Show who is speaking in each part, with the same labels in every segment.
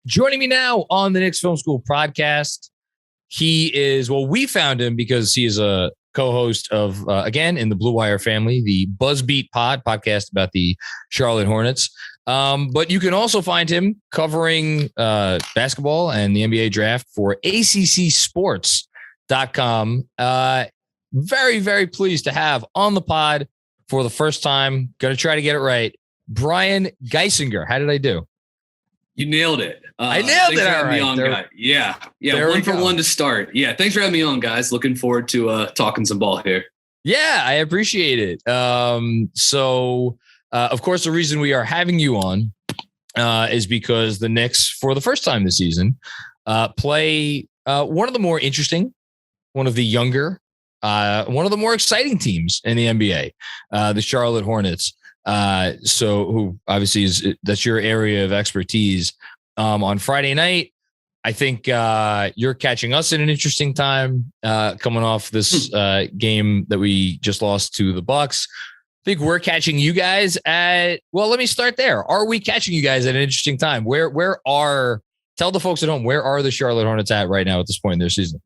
Speaker 1: Joining me now on the Knicks Film School Podcast, we found him because he is a co-host of, again, in the BlueWire family, the BuzzBeat podcast about the Charlotte Hornets. But you can also find him covering basketball and the NBA draft for ACCsports.com. Very, very pleased to have on the pod for the first time. Going to try to get it right. Brian Geisinger. How did I do?
Speaker 2: You nailed it.
Speaker 1: I nailed it. All right.
Speaker 2: Yeah. 1 for 1 to start. Yeah. Thanks for having me on, guys. Looking forward to talking some ball here.
Speaker 1: Yeah, I appreciate it. So, of course, the reason we are having you on is because the Knicks, for the first time this season, play one of the more interesting, one of the younger, one of the more exciting teams in the NBA, the Charlotte Hornets. So who obviously that's your area of expertise. On Friday night, I think you're catching us in an interesting time, coming off this game that we just lost to the Bucks. I think we're catching you guys let me start there. Are we catching you guys at an interesting time? Tell the folks at home, where are the Charlotte Hornets at right now at this point in their season?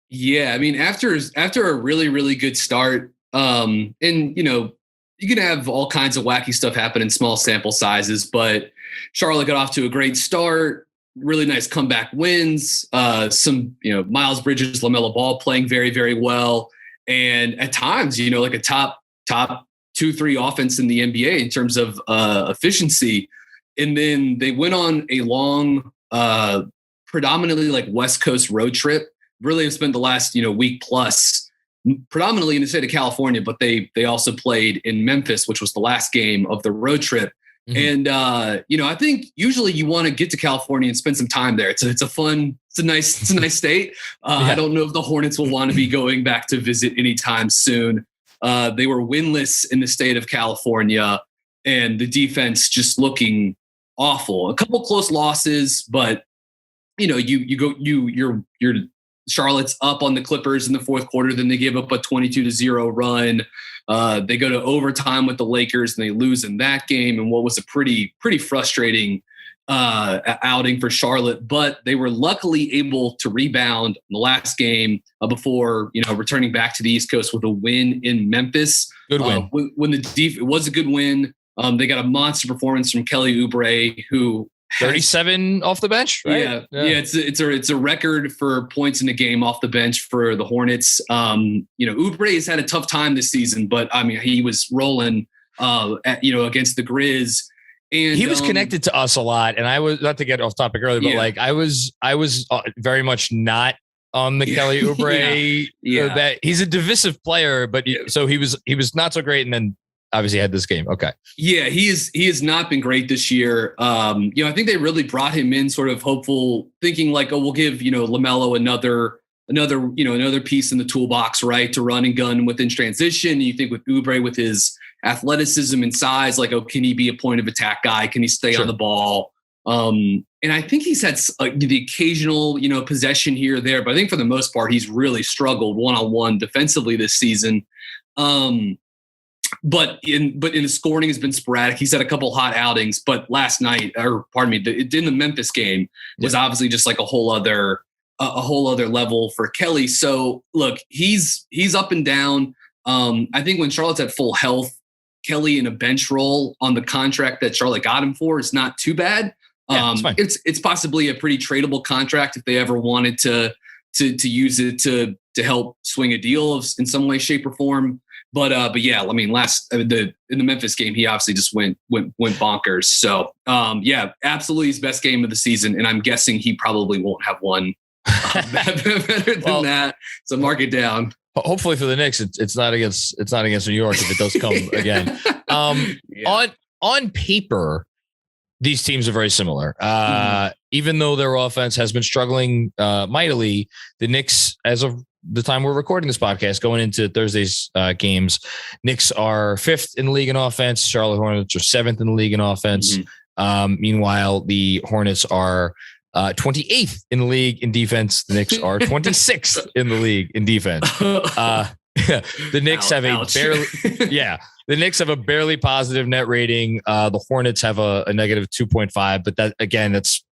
Speaker 2: Yeah, I mean, after a really, really good start, and you can have all kinds of wacky stuff happen in small sample sizes, but Charlotte got off to a great start, really nice comeback wins, some, Miles Bridges, Lamelo Ball playing very, very well. And at times, like a top 2-3 offense in the NBA in terms of efficiency. And then they went on a long, predominantly like West Coast road trip, really have spent the last, week plus predominantly in the state of California, but they also played in Memphis, which was the last game of the road trip. Mm-hmm. And, I think usually you want to get to California and spend some time there. It's a nice state. I don't know if the Hornets will want to be going back to visit anytime soon. They were winless in the state of California and the defense just looking awful. A couple close losses, but you're Charlotte's up on the Clippers in the fourth quarter. Then they give up a 22-0 run. They go to overtime with the Lakers and they lose in that game. And what was a pretty frustrating outing for Charlotte, but they were luckily able to rebound in the last game before, returning back to the East Coast with a win in Memphis.
Speaker 1: Good win.
Speaker 2: When it was a good win. They got a monster performance from Kelly Oubre, who
Speaker 1: 37 off the bench, right?
Speaker 2: Yeah. It's a record for points in a game off the bench for the Hornets. Oubre has had a tough time this season, but I mean, he was rolling, against the Grizz, and
Speaker 1: he was connected to us a lot. And I was, not to get off topic earlier, but I was very much not on the Kelly Oubre. That he's a divisive player, but so he was not so great, and then obviously had this game. Okay. Yeah, he has not been great this year. I think they really brought him in sort of hopeful, thinking like, we'll give, LaMelo another piece in the toolbox, right, to run and gun within transition. You think with Oubre, with his athleticism and size, like, can he be a point of attack guy? Can he stay on the ball? And I think he's had the occasional, possession here or there, but I think for the most part, he's really struggled one-on-one defensively this season. But in the scoring has been sporadic. He's had a couple hot outings, but last night, in the Memphis game was obviously just like a whole other level for Kelly. So look, he's up and down. I think when Charlotte's at full health, Kelly in a bench role on the contract that Charlotte got him for is not too bad. It's possibly a pretty tradable contract if they ever wanted to use it to help swing a deal in some way, shape, or form. But yeah, I mean, in the Memphis game, he obviously just went bonkers. So absolutely his best game of the season, and I'm guessing he probably won't have one better than that. So mark it down. Hopefully for the Knicks, it's not against New York if it does come again. On paper, these teams are very similar. Even though their offense has been struggling mightily, the Knicks, as of the time we're recording this podcast, going into Thursday's games, Knicks are 5th in the league in offense. Charlotte Hornets are 7th in the league in offense. Meanwhile, the Hornets are 28th in the league in defense. The Knicks are 26th in the league in defense. The Knicks have the Knicks have a barely positive net rating. The Hornets have a negative 2.5, but that, again, that's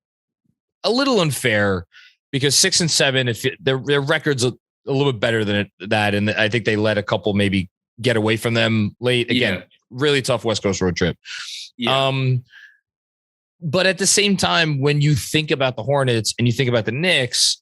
Speaker 3: a little unfair because 6 and 7, if their record's a little bit better than that. And I think they let a couple maybe get away from them late. Again, really tough West Coast road trip. Yeah. But at the same time, when you think about the Hornets and you think about the Knicks,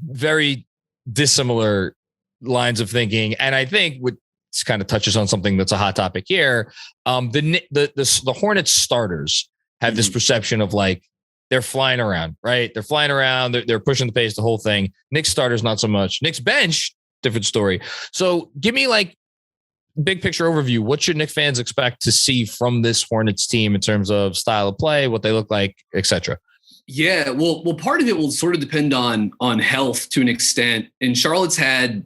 Speaker 3: very dissimilar lines of thinking. And I think this kind of touches on something that's a hot topic here. The Hornets starters have this perception of like, they're flying around, right? They're flying around. They're pushing the pace, the whole thing. Knicks starters, not so much. Knicks bench, different story. So give me like big picture overview. What should Knicks fans expect to see from this Hornets team in terms of style of play, what they look like, etc.?
Speaker 1: Yeah, well, part of it will sort of depend on health to an extent. And Charlotte's had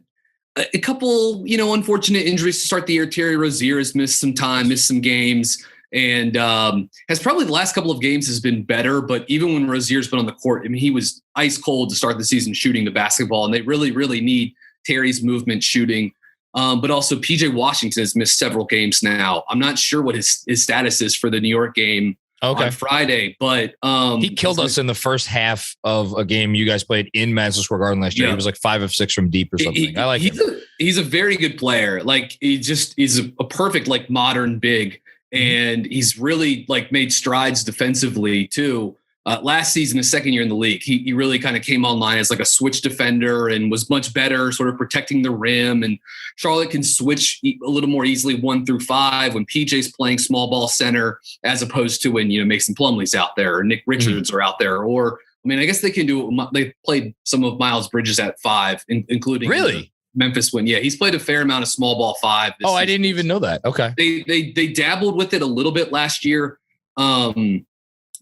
Speaker 1: a couple, unfortunate injuries to start the year. Terry Rozier has missed some time, missed some games, and has probably the last couple of games has been better. But even when Rozier's been on the court, I mean, he was ice cold to start the season shooting the basketball, and they really, really need Terry's movement shooting. But also PJ Washington has missed several games now. I'm not sure what his status is for the New York game on Friday, but
Speaker 3: he killed us in the first half of a game you guys played in Madison Square Garden last year. He was like 5 of 6 from deep or something. I like him.
Speaker 1: He's a very good player. Like he's a perfect like modern big, and he's really like made strides defensively too. Last season, his second year in the league, he really kind of came online as like a switch defender and was much better sort of protecting the rim. And Charlotte can switch a little more easily 1 through 5 when PJ's playing small ball center, as opposed to when, Mason Plumlee's out there or Nick Richards are out there. Or, I mean, I guess they can do it. They played some of Miles Bridges at 5, including
Speaker 3: really
Speaker 1: Memphis win. Yeah, he's played a fair amount of small ball 5.
Speaker 3: Oh, I didn't even know that. Okay.
Speaker 1: They dabbled with it a little bit last year.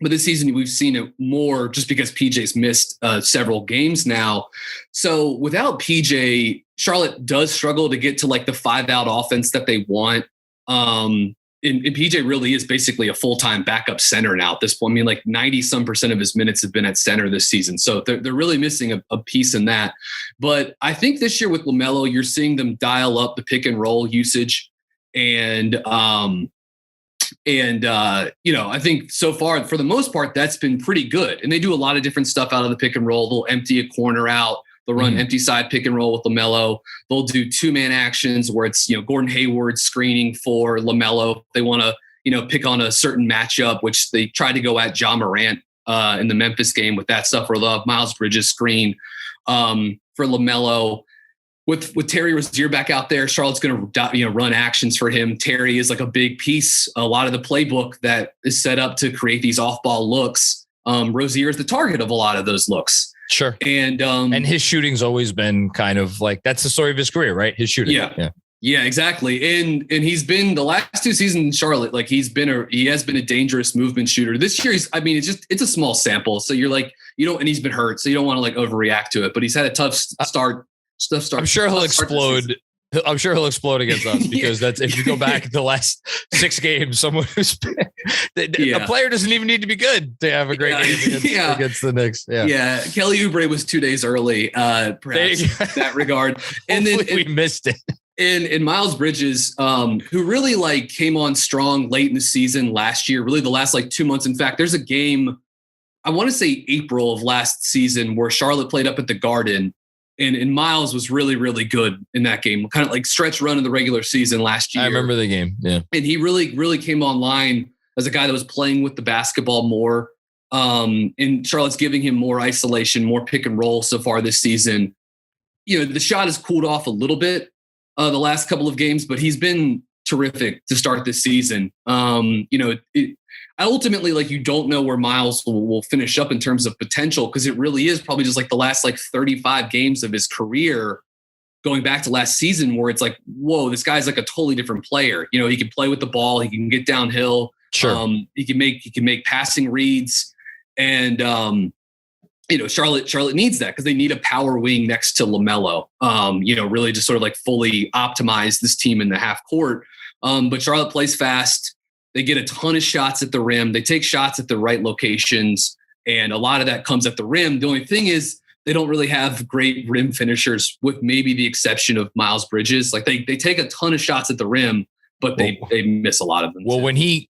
Speaker 1: But this season, we've seen it more just because PJ's missed several games now. So without PJ, Charlotte does struggle to get to like the 5-out offense that they want. And PJ really is basically a full-time backup center now at this point. I mean, like 90% of his minutes have been at center this season. So they're really missing a piece in that. But I think this year with Lamelo, you're seeing them dial up the pick and roll usage. And I think so far, for the most part, that's been pretty good. And they do a lot of different stuff out of the pick and roll. They'll empty a corner out. They'll run empty side pick and roll with LaMelo. They'll do 2-man actions where it's, Gordon Hayward screening for LaMelo. They want to, pick on a certain matchup, which they tried to go at Ja Morant in the Memphis game with that stuff, or love Miles Bridges screen for LaMelo. With Terry Rozier back out there, Charlotte's going to run actions for him. Terry is like a big piece. A lot of the playbook that is set up to create these off-ball looks. Rozier is the target of a lot of those looks.
Speaker 3: Sure. And his shooting's always been kind of like, that's the story of his career, right? His shooting.
Speaker 1: Yeah, exactly. And he's been the last 2 seasons in Charlotte, like he has been a dangerous movement shooter. This year, it's a small sample. So you're like, and he's been hurt. So you don't want to like overreact to it, but he's had a tough start.
Speaker 3: I'm sure he'll explode. I'm sure he'll explode against us because that's, if you go back the last 6 games, someone who's a player doesn't even need to be good to have a great game against the Knicks.
Speaker 1: Yeah. Kelly Oubre was 2 days early, perhaps in that regard. And then
Speaker 3: we missed it.
Speaker 1: And Miles Bridges, who really like came on strong late in the season last year, really the last like 2 months. In fact, there's a game, I want to say April of last season, where Charlotte played up at the Garden. And Miles was really, really good in that game, kind of like stretch run in the regular season last year.
Speaker 3: I remember the game. Yeah.
Speaker 1: And he really, really came online as a guy that was playing with the basketball more. And Charlotte's giving him more isolation, more pick and roll so far this season. The shot has cooled off a little bit the last couple of games, but he's been terrific to start this season. Ultimately, like, you don't know where Miles will finish up in terms of potential, because it really is probably just like the last like 35 games of his career going back to last season, where it's like, whoa, this guy's like a totally different player. He can play with the ball, he can get downhill,
Speaker 3: sure.
Speaker 1: He can make passing reads, and Charlotte needs that because they need a power wing next to LaMelo. Really just sort of like fully optimize this team in the half court. But Charlotte plays fast. They get a ton of shots at the rim. They take shots at the right locations, and a lot of that comes at the rim. The only thing is they don't really have great rim finishers, with maybe the exception of Miles Bridges. Like they take a ton of shots at the rim, but they miss a lot of them.
Speaker 3: Well, when he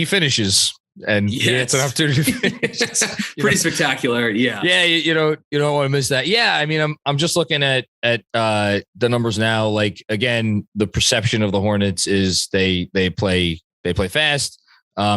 Speaker 3: finishes, and it's an opportunity to finish.
Speaker 1: Pretty spectacular. Yeah.
Speaker 3: Yeah. You don't want to miss that. Yeah. I mean, I'm just looking at the numbers now. Like, again, the perception of the Hornets is they play fast.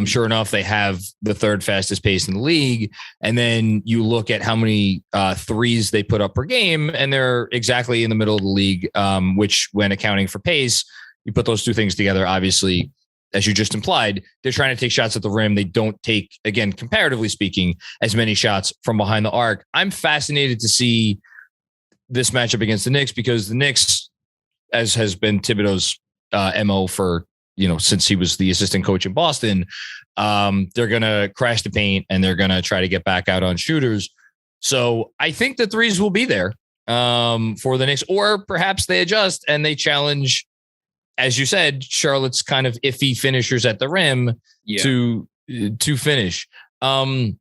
Speaker 3: Sure enough, they have the third fastest pace in the league. And then you look at how many threes they put up per game, and they're exactly in the middle of the league, which, when accounting for pace, you put those two things together, obviously, as you just implied, they're trying to take shots at the rim. They don't take, again, comparatively speaking, as many shots from behind the arc. I'm fascinated to see this matchup against the Knicks, because the Knicks, as has been Thibodeau's MO for, since he was the assistant coach in Boston, they're going to crash the paint and they're going to try to get back out on shooters. So I think the threes will be there for the Knicks, or perhaps they adjust and they challenge, as you said, Charlotte's kind of iffy finishers at the rim to finish. And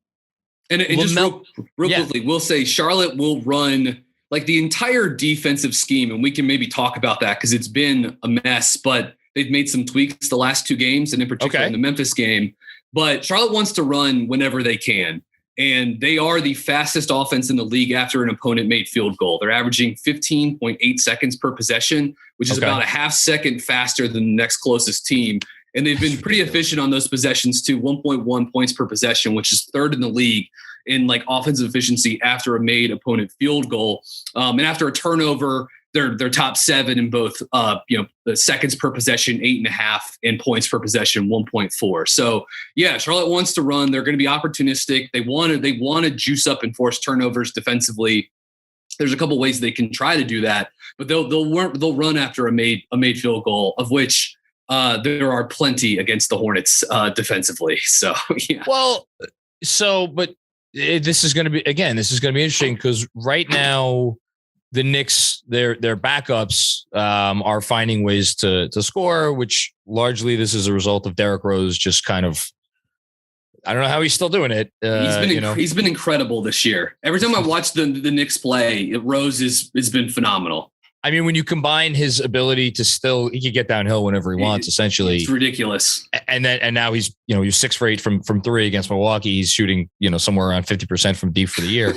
Speaker 1: just real quickly, we'll say Charlotte will run like the entire defensive scheme, and we can maybe talk about that because it's been a mess, but they've made some tweaks the last two games, and in particular in the Memphis game. But Charlotte wants to run whenever they can. And they are the fastest offense in the league after an opponent made field goal. They're averaging 15.8 seconds per possession, which is about a half second faster than the next closest team. And they've been pretty efficient on those possessions too, 1.1 points per possession, which is third in the league in like offensive efficiency after a made opponent field goal. And after a turnover, they're top 7 in both, the seconds per possession, 8.5, and points per possession, 1.4. So yeah, Charlotte wants to run. They're going to be opportunistic. They want to juice up and force turnovers defensively. There's a couple ways they can try to do that, but they'll run after a made field goal, of which there are plenty against the Hornets defensively. So yeah.
Speaker 3: Well, but this is going to be interesting, because right now, the Knicks, their backups are finding ways to score, which largely this is a result of Derrick Rose just kind of, I don't know how he's still doing it.
Speaker 1: He's been incredible this year. Every time I watch the Knicks play, Rose has been phenomenal.
Speaker 3: I mean, when you combine his ability to he could get downhill whenever he wants, essentially.
Speaker 1: It's ridiculous.
Speaker 3: And now he's 6 for 8 from 3 against Milwaukee. He's shooting, somewhere around 50% from deep for the year.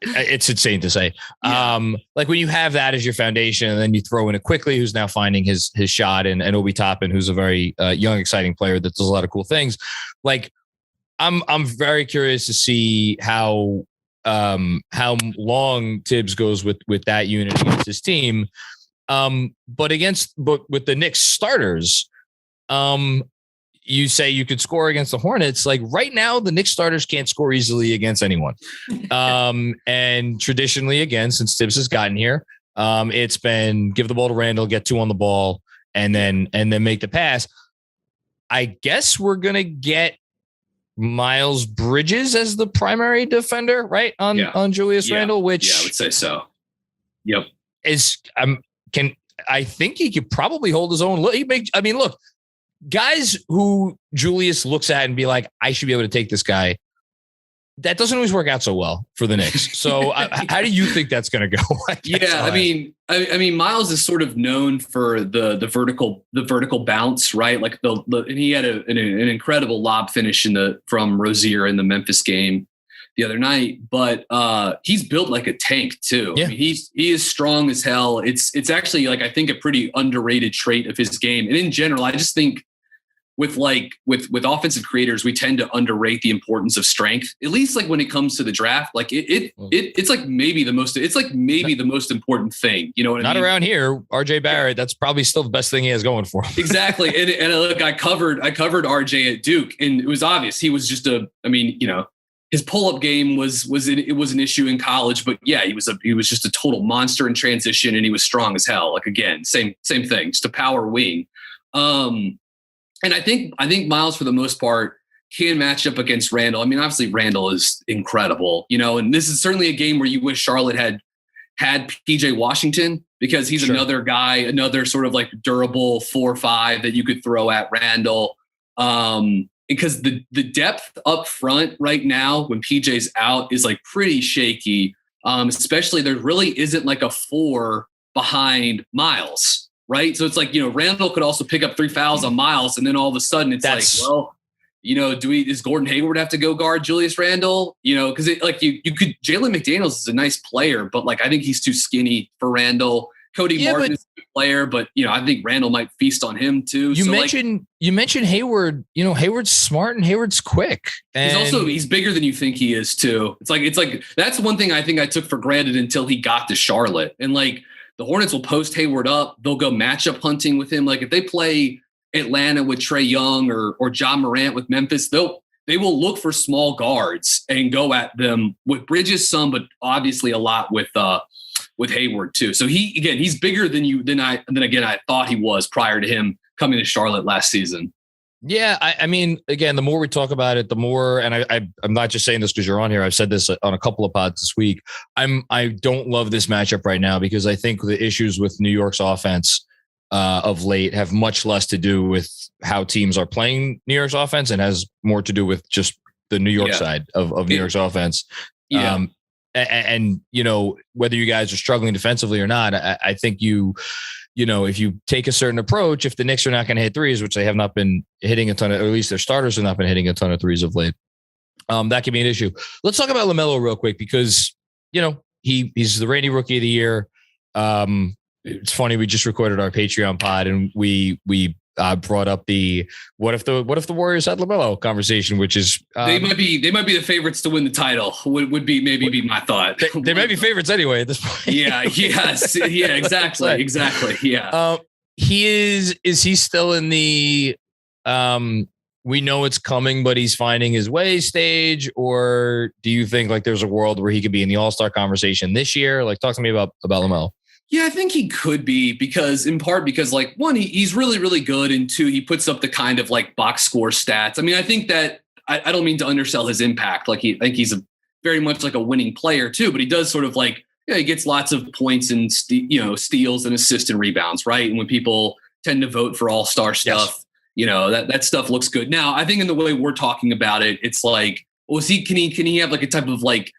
Speaker 3: It's insane to say. Yeah. Like when you have that as your foundation, and then you throw in a Quickly, who's now finding his shot, and Obi Toppin, who's a very young, exciting player that does a lot of cool things. Like, I'm very curious to see how long Tibbs goes with that unit against his team. But with the Knicks starters, you say you could score against the Hornets. Like right now, the Knicks starters can't score easily against anyone. And traditionally, again, since Tibbs has gotten here, it's been give the ball to Randall, get 2 on the ball, and then make the pass. I guess we're going to get Miles Bridges as the primary defender, right? On Julius Randle, which
Speaker 1: I would say so. Yep.
Speaker 3: I think he could probably hold his own. Look, guys who Julius looks at and be like, I should be able to take this guy. That doesn't always work out so well for the Knicks. So how do you think that's going to go?
Speaker 1: I mean, Miles is sort of known for the vertical bounce, right? Like and he had an incredible lob finish from Rozier in the Memphis game the other night, but he's built like a tank too. Yeah. I mean, he is strong as hell. It's actually like, I think, a pretty underrated trait of his game. And in general, I just think with offensive creators, we tend to underrate the importance of strength, at least like when it comes to the draft. Like it's like maybe the most important thing, you know what I mean?
Speaker 3: Not around here, RJ Barrett. That's probably still the best thing he has going for him.
Speaker 1: Exactly. And look, I covered RJ at Duke, and it was obvious. He was just his pull-up game was an issue in college, but yeah, he was just a total monster in transition, and he was strong as hell. Like again, same thing, just a power wing. And I think Miles, for the most part, can match up against Randall. I mean, obviously Randall is incredible, and this is certainly a game where you wish Charlotte had PJ Washington, because he's another guy, another sort of like durable 4-5 that you could throw at Randall. Because the depth up front right now when PJ's out is like pretty shaky. Especially there really isn't like a 4 behind Miles. Right. So it's like, Randall could also pick up 3 fouls on Miles, and then all of a sudden it's
Speaker 2: Does Gordon Hayward have to go guard Julius Randle? Because Jalen McDaniels is a nice player, but like I think he's too skinny for Randle. Cody Martin is a good player, but I think Randle might feast on him too.
Speaker 3: You mentioned Hayward. Hayward's smart and Hayward's quick. And
Speaker 2: he's bigger than you think he is too. It's like that's one thing I think I took for granted until he got to Charlotte. And like the Hornets will post Hayward up. They'll go matchup hunting with him. Like if they play Atlanta with Trae Young or Ja Morant with Memphis, they will look for small guards and go at them with Bridges some, but obviously a lot with Hayward too. So he's bigger than I thought he was prior to him coming to Charlotte last season.
Speaker 3: Yeah. I mean, again, the more we talk about it, the more, and I'm not just saying this because you're on here. I've said this on a couple of pods this week. I don't love this matchup right now because I think the issues with New York's offense of late have much less to do with how teams are playing New York's offense and has more to do with just the New York side of New York's offense. Yeah. And whether you guys are struggling defensively or not, I think if you take a certain approach, if the Knicks are not going to hit threes, which they have not been hitting a ton of, or at least their starters have not been hitting a ton of threes of late, that could be an issue. Let's talk about LaMelo real quick because he's the reigning rookie of the year. It's funny. We just recorded our Patreon pod and we brought up the what if the Warriors had LaMelo conversation, which is
Speaker 2: they might be the favorites to win the title. Would be my thought.
Speaker 3: They might be favorites anyway at this point.
Speaker 2: Yeah. Yes. Yeah. Exactly. Exactly. Yeah.
Speaker 3: Is he still in the we know it's coming, but he's finding his way stage, or do you think like there's a world where he could be in the All-Star conversation this year? Like, talk to me about LaMelo.
Speaker 2: Yeah, I think he could be because like one, he's really, really good. And two, he puts up the kind of like box score stats. I mean, I think that I don't mean to undersell his impact. Like I think he's very much like a winning player too, but he does sort of like, he gets lots of points and steals and assists and rebounds. Right. And when people tend to vote for all-star stuff, that stuff looks good. Now, I think in the way we're talking about it, it's like, can he have like a type of like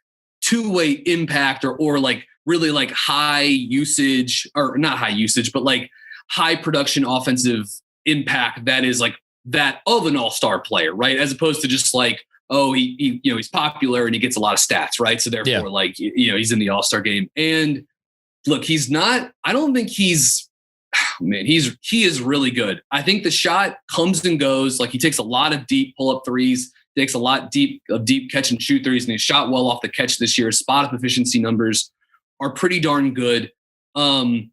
Speaker 2: two-way impact or like, really like high usage or not high usage, but like high production offensive impact that is like that of an all-star player, right? As opposed to just like, he's popular and he gets a lot of stats, right? So therefore he's in the all-star game. And look, he is really good. I think the shot comes and goes. Like he takes a lot of deep pull-up threes, takes a lot of deep catch and shoot threes, and he shot well off the catch this year. Spot-up efficiency numbers are pretty darn good.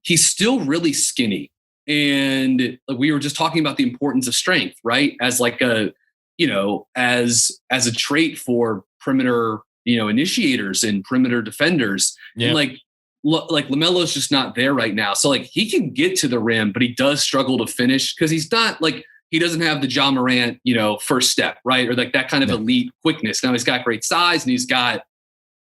Speaker 2: He's still really skinny. And we were just talking about the importance of strength, right? As like as a trait for perimeter, initiators and perimeter defenders. Yeah. And like LaMelo's just not there right now. So like he can get to the rim, but he does struggle to finish because he's not like, he doesn't have the Ja Morant, first step, right? Or like that kind of elite quickness. Now he's got great size and he's got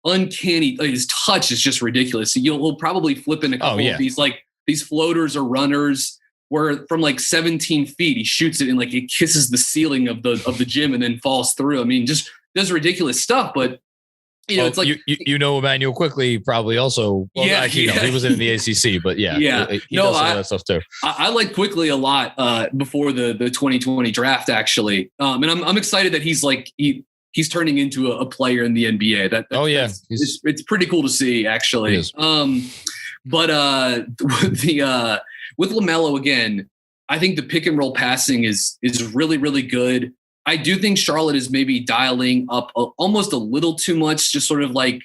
Speaker 2: uncanny, like his touch is just ridiculous. So he'll probably flip in a couple of these floaters or runners where from like 17 feet he shoots it and like it kisses the ceiling of the gym and then falls through. I mean, just does ridiculous stuff. But it's like
Speaker 3: Emmanuel Quickly probably also. Well, actually, no, he was in the ACC, but he does some of that stuff too.
Speaker 2: I like Quickly a lot before the 2020 draft actually, and I'm excited that he's turning into a player in the NBA. It's pretty cool to see actually. But with LaMelo again, I think the pick and roll passing is really, really good. I do think Charlotte is maybe dialing up almost a little too much, just sort of like,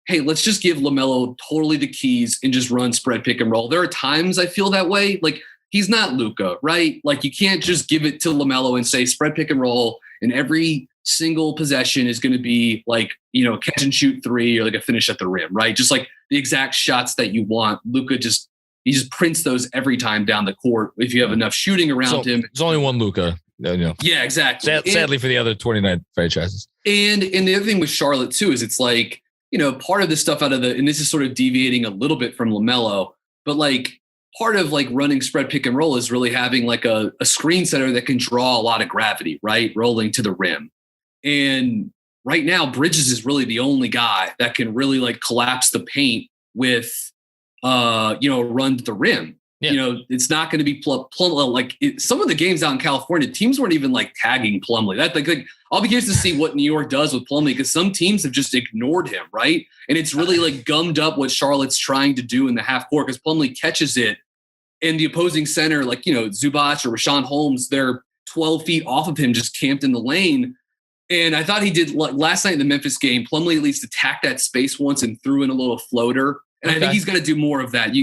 Speaker 2: hey, let's just give LaMelo totally the keys and just run spread pick and roll. There are times I feel that way. Like he's not Luka, right? Like you can't just give it to LaMelo and say spread pick and roll and every single possession is going to be like, catch and shoot three or like a finish at the rim, right? Just like the exact shots that you want. Luka he just prints those every time down the court if you have enough shooting around him.
Speaker 3: There's only one Luka.
Speaker 2: Yeah, exactly.
Speaker 3: Sadly for the other 29 franchises.
Speaker 2: And the other thing with Charlotte too is it's like, part of this stuff and this is sort of deviating a little bit from LaMelo, but like part of like running spread pick and roll is really having like a screen setter that can draw a lot of gravity, right? Rolling to the rim. And right now, Bridges is really the only guy that can really like collapse the paint with, run to the rim.
Speaker 1: You know, it's not going to be Plumlee. Some of the games out in California, teams weren't even like tagging Plumlee. I'll be curious to see what New York does with Plumlee, because some teams have just ignored him, right? And it's really like gummed up what Charlotte's trying to do in the half court, because Plumlee catches it, and the opposing center, like, you know, Zubac or Rashawn Holmes, they're 12 feet off of him, just camped in the lane. And I thought he did last night in the Memphis game. Plumlee at least attacked that space once and threw in a little floater. And I think he's going to do more of that.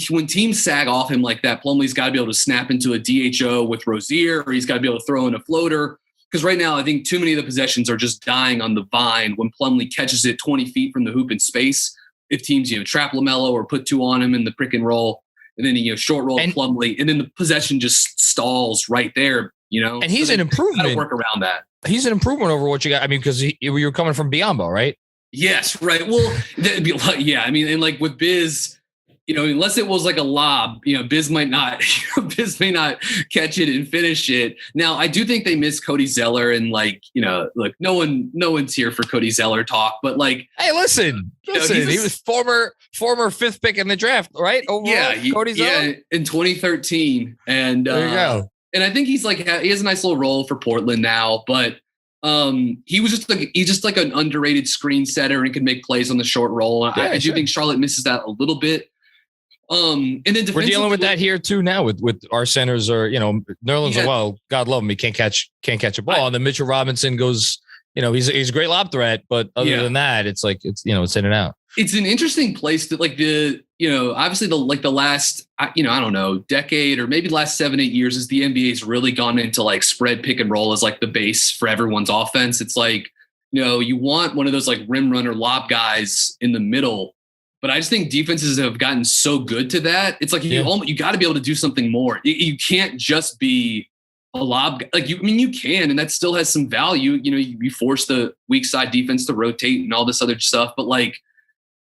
Speaker 1: When teams sag off him like that, Plumlee's got to be able to snap into a DHO with Rozier, or he's got to be able to throw in a floater. Because right now, I think too many of the possessions are just dying on the vine when Plumlee catches it 20 feet from the hoop in space. If teams, you know, trap LaMelo or put two on him in the pick and roll, and then, you know, short roll Plumlee, and then the possession just stalls right there, you know.
Speaker 3: And he's an improvement.
Speaker 1: Got to work around that.
Speaker 3: He's an improvement over what you got. I mean, because you were coming from Biyombo, right?
Speaker 1: Yes, right. Well, yeah. I mean, and like with Biz, you know, unless it was like a lob, you know, Biz may not catch it and finish it. Now, I do think they miss Cody Zeller, and like, you know, look, no one's here for Cody Zeller talk, but like,
Speaker 3: hey, listen, he was former fifth pick in the draft, right? Overall, Cody Zeller?
Speaker 1: In 2013, and
Speaker 3: there you go.
Speaker 1: And I think he has a nice little role for Portland now, but he's just like an underrated screen setter and can make plays on the short roll. I do think Charlotte misses that a little bit. And then
Speaker 3: we're dealing with that here too now with our centers, or, you know, Nerlens, well, God love him, he can't catch a ball. And then Mitchell Robinson goes, you know, he's a great lob threat, but other than that, it's like, it's, you know, it's in and out. It's
Speaker 1: an interesting place that, like, the, you know, obviously the last, you know, I don't know, decade or maybe the last 7-8 years, as the NBA's really gone into like spread pick and roll as like the base for everyone's offense. It's like, you know, you want one of those like rim runner lob guys in the middle. But I just think defenses have gotten so good to that. It's like you got to be able to do something more. You can't just be a lob. Like, you can, and that still has some value. You know, you force the weak side defense to rotate and all this other stuff. But like,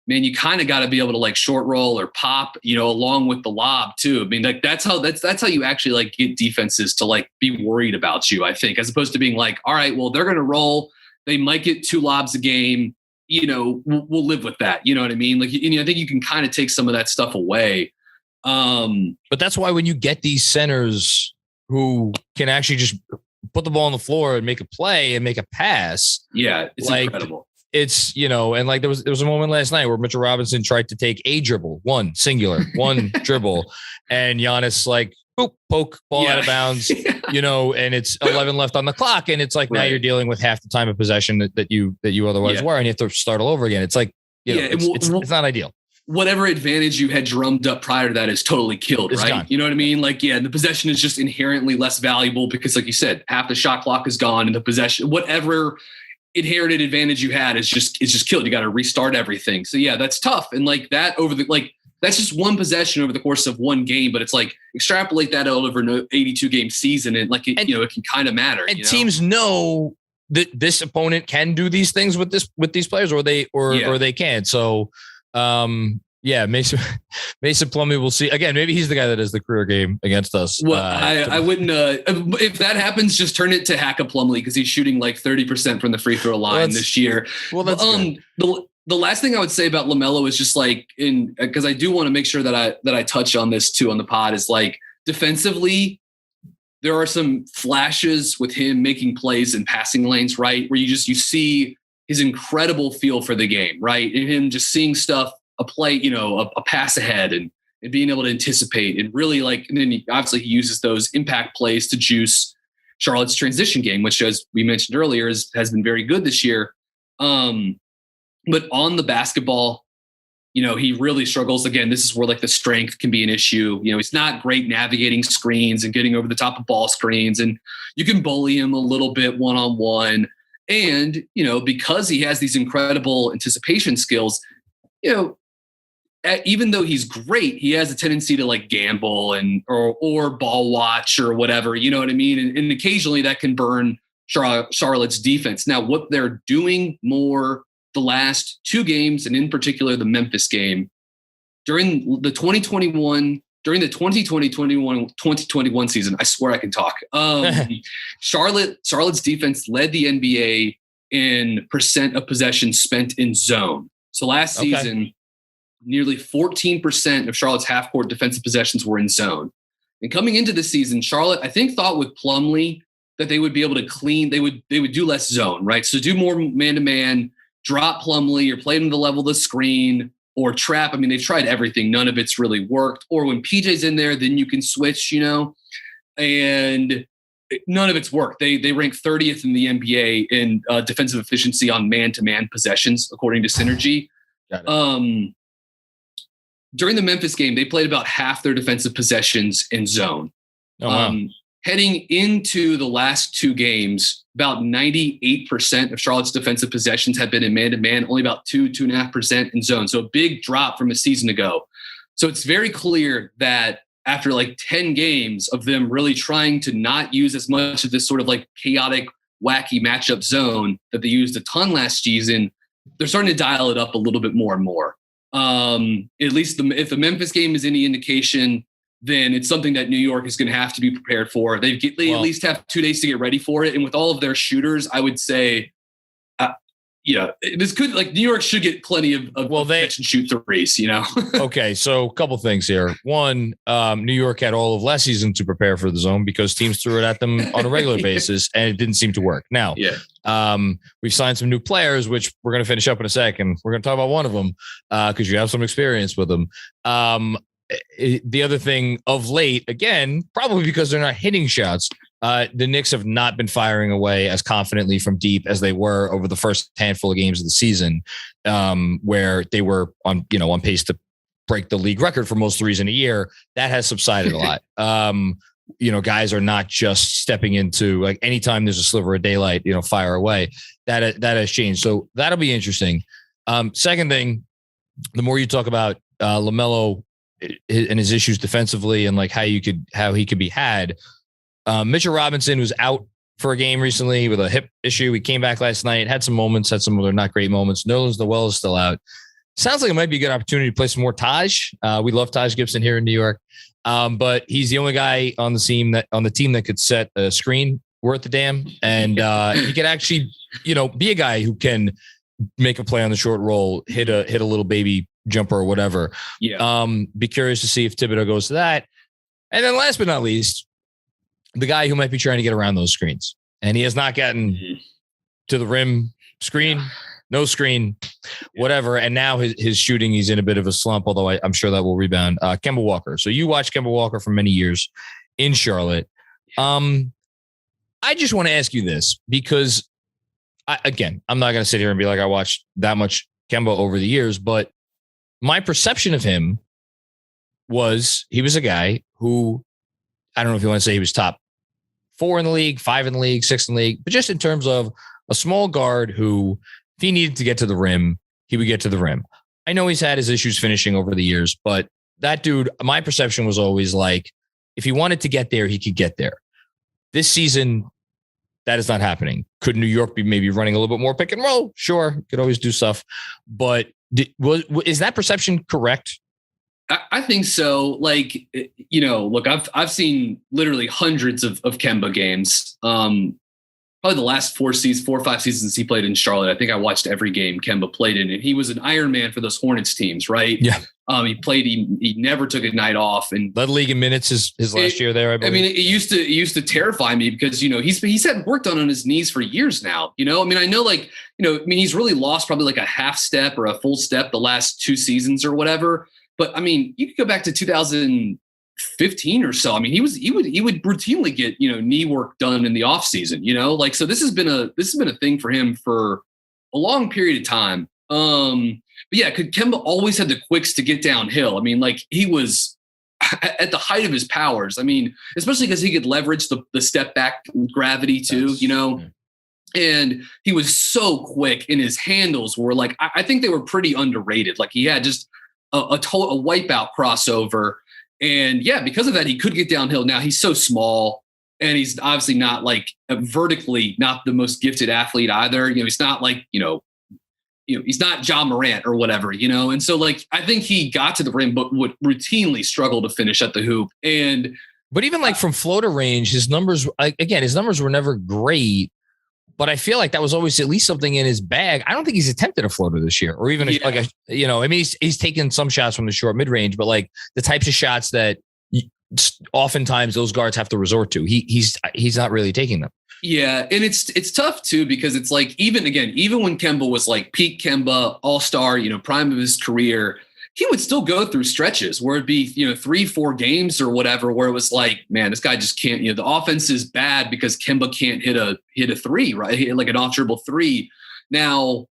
Speaker 1: man, you kind of got to be able to like short roll or pop, you know, along with the lob too. I mean, like that's how you actually like get defenses to like be worried about you, I think, as opposed to being like, all right, well, they're going to roll. They might get 2 lobs a game. You know, we'll live with that. You know what I mean? Like, you know, I think you can kind of take some of that stuff away.
Speaker 3: But that's why when you get these centers who can actually just put the ball on the floor and make a play and make a pass.
Speaker 1: Yeah, it's like, incredible.
Speaker 3: It's, you know, and like there was a moment last night where Mitchell Robinson tried to take a dribble, one dribble, and Giannis like, boop, poke, ball out of bounds, you know, and it's 11 left on the clock. And it's like, now you're dealing with half the time of possession that you otherwise were, and you have to start all over again. It's like, you know, it's not ideal.
Speaker 1: Whatever advantage you had drummed up prior to that is totally killed, right? Gone. You know what I mean? Like, the possession is just inherently less valuable because, like you said, half the shot clock is gone, and the possession, whatever inherited advantage you had is just killed. You got to restart everything. So that's tough. And like that that's just one possession over the course of one game, but it's like extrapolate that out over an 82 game season. And like, it can kind of matter.
Speaker 3: And teams know that this opponent can do these things with these players, or they can't. So, Mason Plumlee, we'll see. Again, maybe he's the guy that has the career game against us.
Speaker 1: Well, I wouldn't. If that happens, just turn it to Hacka Plumlee, because he's shooting like 30% from the free throw line this year.
Speaker 3: Well, that's good.
Speaker 1: The last thing I would say about LaMelo is just like, because I do want to make sure that I touch on this too on the pod, is like defensively, there are some flashes with him making plays in passing lanes, right? Where you see his incredible feel for the game, right? And him just seeing stuff, a play, a pass ahead and being able to anticipate and really like, and then he uses those impact plays to juice Charlotte's transition game, which, as we mentioned earlier, has been very good this year. But on the basketball, he really struggles. Again, this is where like the strength can be an issue. He's not great navigating screens and getting over the top of ball screens, and you can bully him a little bit one-on-one. And, because he has these incredible anticipation skills, even though he's great, he has a tendency to like gamble or ball watch or whatever, you know what I mean? And occasionally that can burn Charlotte's defense. Now, what they're doing more the last 2 games, and in particular the Memphis game, during the 2020-2021 season, I swear I can talk. Charlotte's defense led the NBA in percent of possession spent in zone. So last season,
Speaker 2: nearly 14% of Charlotte's half-court defensive possessions were in zone. And coming into the season, Charlotte, I think, thought with Plumlee that they would be able to they would do less zone, right? So do more man-to-man, drop Plumlee or play him to the level of the screen or trap. I mean, they've tried everything. None of it's really worked. Or when PJ's in there, then you can switch, and none of it's worked. They rank 30th in the NBA in defensive efficiency on man-to-man possessions, according to Synergy. During the Memphis game, they played about half their defensive possessions in zone.
Speaker 3: Oh, wow.
Speaker 2: Heading into the last two games, about 98% of Charlotte's defensive possessions have been in man-to-man, only about 2.5% in zone. So a big drop from a season ago. So it's very clear that after like 10 games of them really trying to not use as much of this sort of like chaotic, wacky matchup zone that they used a ton last season, they're starting to dial it up a little bit more and more. At least if the Memphis game is any indication, then it's something that New York is going to have to be prepared for. They at least have 2 days to get ready for it. And with all of their shooters, I would say, this could New York should get plenty of catch and shoot threes,
Speaker 3: Okay. So a couple things here. One, New York had all of last season to prepare for the zone because teams threw it at them on a regular basis and it didn't seem to work. Now, we've signed some new players, which we're going to finish up in a second. We're going to talk about one of them because you have some experience with them. The other thing of late, again, probably because they're not hitting shots, the Knicks have not been firing away as confidently from deep as they were over the first handful of games of the season, where they were on pace to break the league record for most threes in a year. That has subsided a lot. Guys are not just stepping into like anytime there's a sliver of daylight, fire away. That has changed. So that'll be interesting. Second thing, the more you talk about LaMelo and his issues defensively and like how he could be had. Mitchell Robinson was out for a game recently with a hip issue. He came back last night, had some other not great moments. Nerlens Noel is still out. Sounds like it might be a good opportunity to play some more Taj. We love Taj Gibson here in New York. But he's the only guy on the team that could set a screen worth a damn. And he could actually, be a guy who can make a play on the short roll, hit a little baby jumper or whatever.
Speaker 2: Yeah.
Speaker 3: Be curious to see if Thibodeau goes to that. And then last but not least, the guy who might be trying to get around those screens. And he has not gotten to the rim screen, no screen, whatever. And now his shooting, he's in a bit of a slump, although I'm sure that will rebound. Kemba Walker. So you watched Kemba Walker for many years in Charlotte. I just want to ask you this because, I'm not going to sit here and be like I watched that much Kemba over the years, but my perception of him was he was a guy who, I don't know if you want to say he was top 4 in the league, 5 in the league, 6 in the league, but just in terms of a small guard who, if he needed to get to the rim, he would get to the rim. I know he's had his issues finishing over the years, but that dude, my perception was always like, if he wanted to get there, he could get there. This season, that is not happening. Could New York be maybe running a little bit more pick and roll? Sure, could always do stuff. But is that perception correct?
Speaker 2: I think so. Look, I've seen literally hundreds of Kemba games. Probably the last 4 or 5 seasons he played in Charlotte. I think I watched every game Kemba played in, and he was an Iron Man for those Hornets teams, right?
Speaker 3: Yeah.
Speaker 2: He never took a night off and
Speaker 3: led the league in minutes his last year there. I believe.
Speaker 2: I mean, it used to terrify me because, he's had work done on his knees for years now, I know he's really lost probably like a half step or a full step the last 2 seasons or whatever. But I mean, you could go back to 2015 or so. I mean, he would routinely get, knee work done in the off season, so this has been a thing for him for a long period of time. But yeah, Kemba always had the quicks to get downhill. I mean, he was at the height of his powers. I mean, especially because he could leverage the step back gravity too, and he was so quick, and his handles were I think they were pretty underrated. He had just a wipeout crossover. And yeah, because of that, he could get downhill. Now he's so small, and he's obviously not vertically not the most gifted athlete either. He's not he's not Ja Morant or whatever, And so I think he got to the rim, but would routinely struggle to finish at the hoop. But
Speaker 3: even from floater range, his numbers were never great. but I feel like that was always at least something in his bag. I don't think he's attempted a floater this year, or even he's taken some shots from the short mid range, but like the types of shots that oftentimes those guards have to resort to, he's not really taking them.
Speaker 2: Yeah, and it's tough too, because it's like even when Kemba was like peak Kemba, all-star, prime of his career, he would still go through stretches where it'd be 3-4 games or whatever where it was like, man, this guy just can't. The offense is bad because Kemba can't hit a three, right? Like an off-dribble three. Now,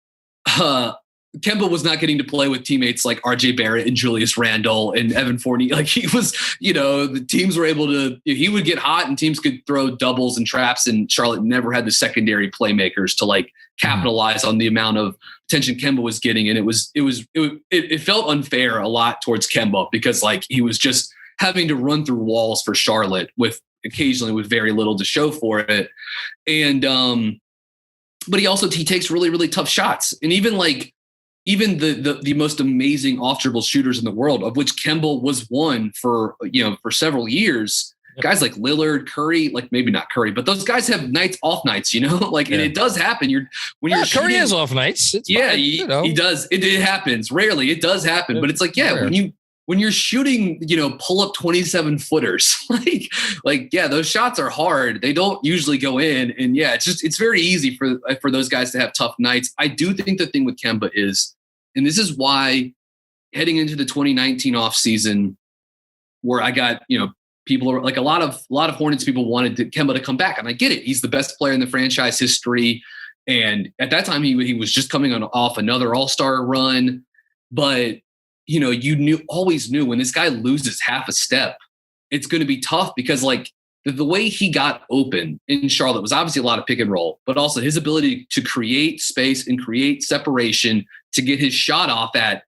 Speaker 2: Kemba was not getting to play with teammates like RJ Barrett and Julius Randle and Evan Fournier. Like he was, the teams were able to, he would get hot and teams could throw doubles and traps, and Charlotte never had the secondary playmakers to like capitalize on the amount of attention Kemba was getting. And it felt unfair a lot towards Kemba because like he was just having to run through walls for Charlotte with very little to show for it. And, but he takes really, really tough shots. And even the most amazing off-dribble shooters in the world, of which Kemba was one for several years. Yep. Guys like Lillard, Curry, like maybe not Curry, but those guys have off nights, and it does happen. Curry
Speaker 3: shooting, has off nights. It's
Speaker 2: fine, he does. It happens rarely. It does happen, but it's like, when you're shooting, pull up 27 footers, those shots are hard. They don't usually go in. And it's very easy for those guys to have tough nights. I do think the thing with Kemba is, and this is why heading into the 2019 off season, where I got, people are like a lot of Hornets people wanted Kemba to come back. And I get it. He's the best player in the franchise history. And at that time he was just coming off another all-star run, but you always knew when this guy loses half a step, it's going to be tough, because like the way he got open in Charlotte was obviously a lot of pick and roll, but also his ability to create space and create separation to get his shot off at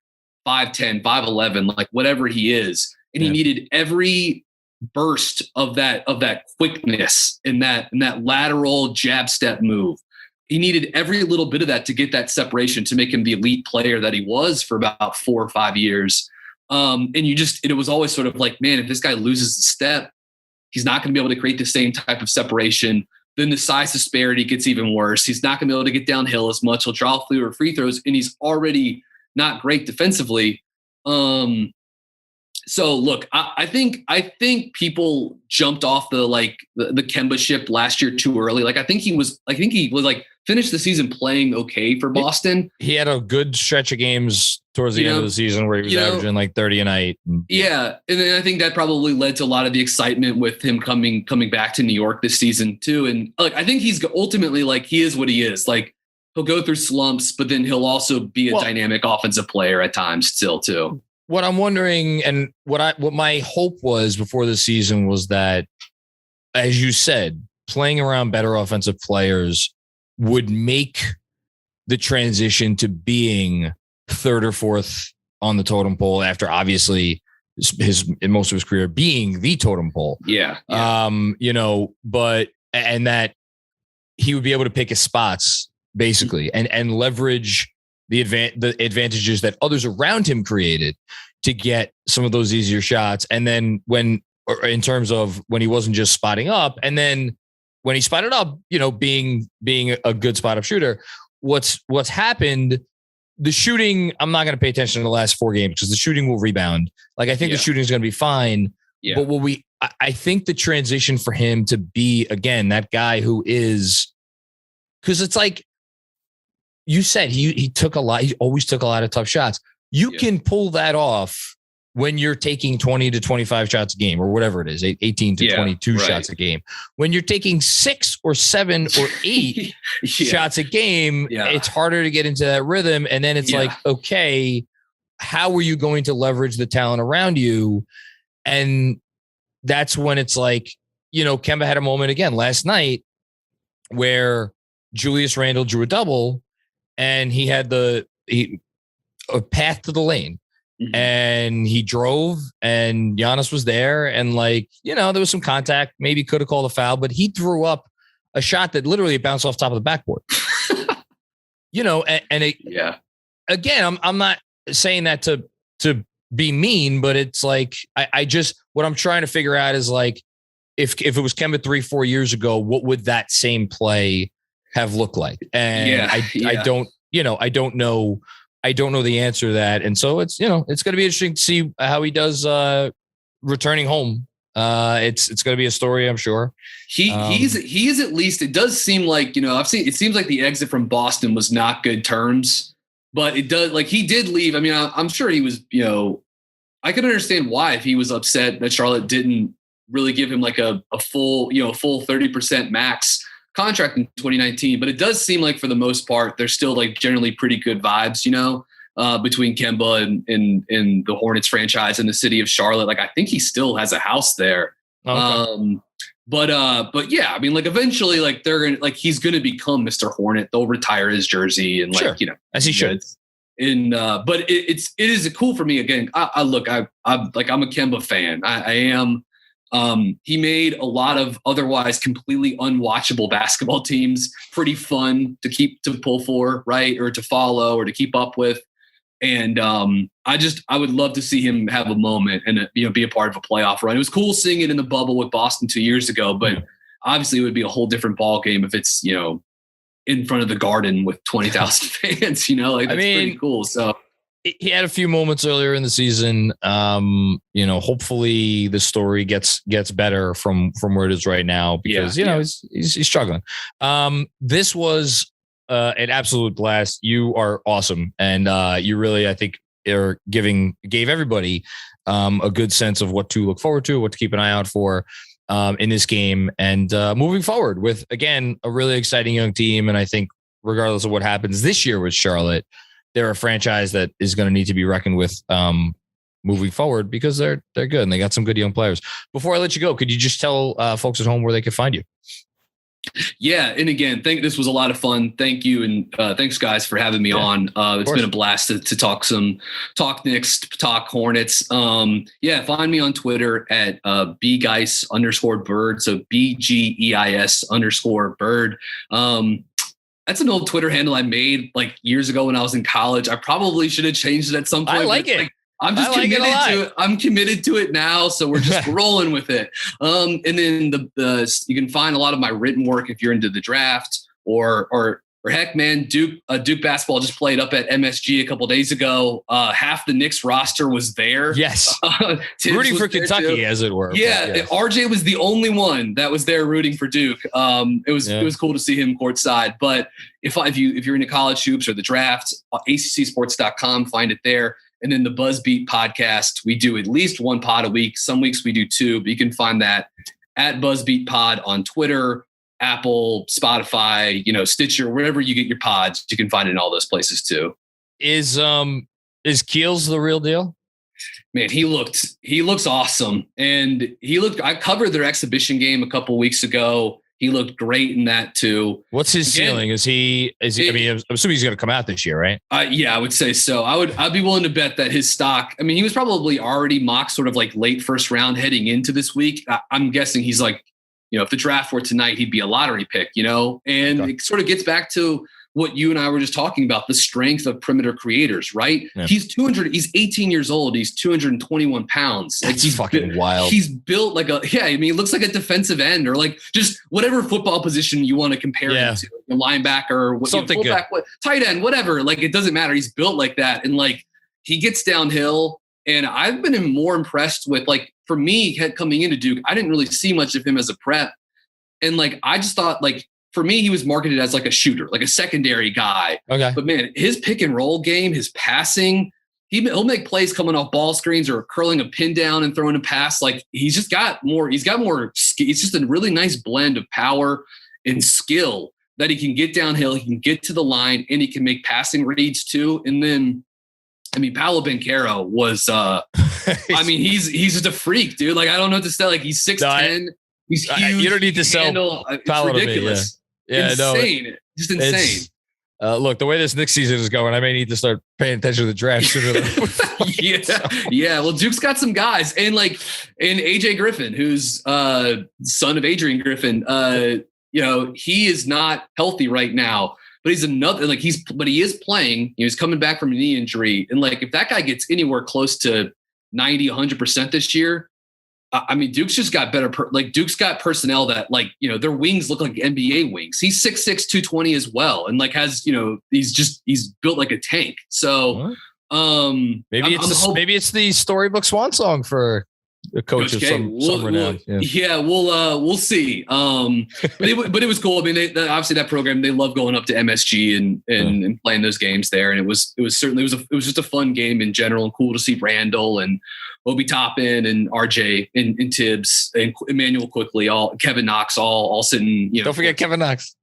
Speaker 2: 5'10", 5'11", like whatever he is. And he needed every burst of that quickness in that lateral jab step move. He needed every little bit of that to get that separation to make him the elite player that he was for about 4 or 5 years. And it was always sort of like, man, if this guy loses the step, he's not going to be able to create the same type of separation. Then the size disparity gets even worse. He's not going to be able to get downhill as much. He'll draw fewer free throws, and he's already not great defensively. So look, I think people jumped off the Kemba ship last year too early. I think he was like finished the season playing okay for Boston. He
Speaker 3: had a good stretch of games towards the end of the season where he was averaging like 30 a night.
Speaker 2: Yeah. And then I think that probably led to a lot of the excitement with him coming back to New York this season too. And I think he's ultimately he is what he is. He'll go through slumps, but then he'll also be a dynamic offensive player at times still too.
Speaker 3: What I'm wondering, and what my hope was before the season, was that, as you said, playing around better offensive players would make the transition to being third or fourth on the totem pole, after obviously in most of his career being the totem pole.
Speaker 2: Yeah.
Speaker 3: But that he would be able to pick his spots basically and leverage the advantages that others around him created to get some of those easier shots. And then in terms of when he wasn't just spotting up, and then when he spotted up, being a good spot up shooter, what's happened, the shooting, I'm not going to pay attention to the last 4 games because the shooting will rebound. I think the shooting is going to be fine. Yeah. But I think the transition for him to be, again, that guy who is, because it's like you said, he always took a lot of tough shots. You can pull that off when you're taking 20 to 25 shots a game, or whatever it is, 18 to 22 shots a game. When you're taking 6 or 7 or 8 shots a game, it's harder to get into that rhythm. And then it's okay, how are you going to leverage the talent around you? And that's when it's Kemba had a moment again last night where Julius Randle drew a double, and he had a path to the lane. Mm-hmm. And he drove, and Giannis was there, and there was some contact, maybe could have called a foul, but he threw up a shot that literally bounced off top of the backboard. Again, I'm not saying that to be mean, but it's I just, what I'm trying to figure out is if it was Kemba 3-4 years ago, what would that same play have looked like. And I don't know the answer to that. And so it's going to be interesting to see how he does returning home. It's going to be a story, I'm sure.
Speaker 2: He is at least, it does seem like, it seems like the exit from Boston was not good terms, but it does, like, he did leave. I mean, I'm sure he was, I can understand why, if he was upset that Charlotte didn't really give him like a full 30% max contract in 2019, but it does seem like for the most part, there's still like generally pretty good vibes, between Kemba and the Hornets franchise and the city of Charlotte. Like, I think he still has a house there. Okay. But yeah, I mean, like, eventually, like, they're going to, like, he's going to become Mr. Hornet. They'll retire his jersey and, like,
Speaker 3: sure. As he should.
Speaker 2: And but it is cool for me. Again, I'm a Kemba fan. I am. He made a lot of otherwise completely unwatchable basketball teams pretty fun to pull for, right, or to follow or to keep up with. And I would love to see him have a moment and be a part of a playoff run. It was cool seeing it in the bubble with Boston 2 years ago, but obviously it would be a whole different ball game if it's in front of the Garden with 20,000 fans. Like, that's pretty cool. So
Speaker 3: he had a few moments earlier in the season. Hopefully the story gets better from where it is right now, because he's struggling. This was an absolute blast. You are awesome, and you really, I think, gave everybody a good sense of what to look forward to, what to keep an eye out for in this game, and moving forward with, again, a really exciting young team. And I think regardless of what happens this year with Charlotte, they're a franchise that is going to need to be reckoned with moving forward, because they're good and they got some good young players. Before I let you go, could you just tell folks at home where they could find you?
Speaker 2: Yeah. And again, this was a lot of fun. Thank you. And thanks, guys, for having me on. It's been a blast to talk Knicks, talk Hornets. Find me on Twitter at bgeis_bird. So BGEIS_bird. That's an old Twitter handle I made like years ago when I was in college. I probably should have changed it at some point.
Speaker 3: I like it.
Speaker 2: Like, I'm just committed to it. I'm committed to it now. So we're just rolling with it. And then you can find a lot of my written work if you're into the draft or heck, man, Duke basketball just played up at MSG a couple days ago. Half the Knicks roster was there.
Speaker 3: Yes. Rooting for Kentucky, as it were.
Speaker 2: Yeah. Yes. RJ was the only one that was there rooting for Duke. It was cool to see him courtside. But if you're into college hoops or the draft, ACCsports.com, find it there. And then the Buzzbeat podcast, we do at least one pod a week. Some weeks we do two, but you can find that at Buzzbeat Pod on Twitter, Apple, Spotify, Stitcher, wherever you get your pods, you can find it in all those places too.
Speaker 3: Is Keels the real deal?
Speaker 2: Man, he looks awesome. And I covered their exhibition game a couple weeks ago. He looked great in that too.
Speaker 3: What's his ceiling? Is he? I mean, I'm assuming he's going to come out this year, right?
Speaker 2: Yeah, I would say so. I'd be willing to bet that his stock. I mean, he was probably already mocked sort of like late first round heading into this week. I'm guessing he's like, if the draft were tonight, he'd be a lottery pick. And It sort of gets back to what you and I were just talking about, the strength of perimeter creators, right? Yeah. He's 18 years old. He's 221 pounds.
Speaker 3: That's he's fucking wild.
Speaker 2: He's built like he looks like a defensive end or like just whatever football position you want to compare him to, a linebacker or
Speaker 3: something
Speaker 2: fullback, tight end, whatever. Like, it doesn't matter. He's built like that. And like, he gets downhill. And I've been more impressed with, like, for me coming into Duke, I didn't really see much of him as a prep. And like, I just thought, like, for me, he was marketed as like a shooter, like a secondary guy. Okay. But man, his pick and roll game, his passing, he'll make plays coming off ball screens or curling a pin down and throwing a pass. Like, he's got more. It's just a really nice blend of power and skill that he can get downhill. He can get to the line and he can make passing reads too. And then, I mean, Paolo Banchero was, he's just a freak, dude. Like, I don't know what to say. Like, he's 6'10". He's huge.
Speaker 3: You don't need to sell Paolo
Speaker 2: ridiculous. Insane. Just insane.
Speaker 3: Look, the way this Knicks season is going, I may need to start paying attention to the draft sooner than
Speaker 2: Yeah. Well, Duke's got some guys, and AJ Griffin, who's son of Adrian Griffin. He is not healthy right now, but he's he is playing. He's coming back from a knee injury, and like, if that guy gets anywhere close to 90, 100% this year,
Speaker 1: I mean, Duke's just got better. Duke's got personnel that their wings look like NBA wings. He's 6'6", 220 as well. And has, he's built like a tank. So
Speaker 3: maybe it's the storybook swan song for a coach of some renown.
Speaker 1: We'll see. But it was cool. I mean, obviously that program, they love going up to MSG and playing those games there. And it was just a fun game in general, and cool to see Randall and Obi Toppin and RJ and Tibbs and Emmanuel Quickly, Kevin Knox, all sitting.
Speaker 3: Don't forget Kevin Knox.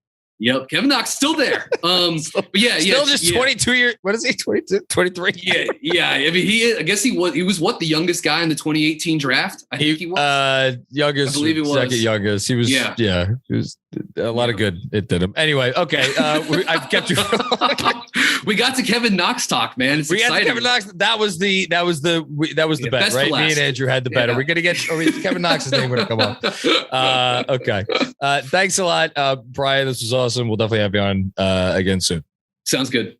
Speaker 1: Yep, Kevin Knox still there. But
Speaker 3: still just 22 years. What is he? 22, 23?
Speaker 1: Yeah. I mean, I guess he was the youngest guy in the 2018 draft. I think he was
Speaker 3: youngest. I believe he was second youngest. He was. Yeah. He was a lot of good. It did him anyway. Okay, I've kept you.
Speaker 1: We got to Kevin Knox talk, man. It's exciting. Got to Kevin Knox.
Speaker 3: That was the bet, right? Me and Andrew had the bet. Are we gonna get? Kevin Knox's name going to come up? Okay. Thanks a lot, Brian. This was awesome. We'll definitely have you on again soon.
Speaker 1: Sounds good.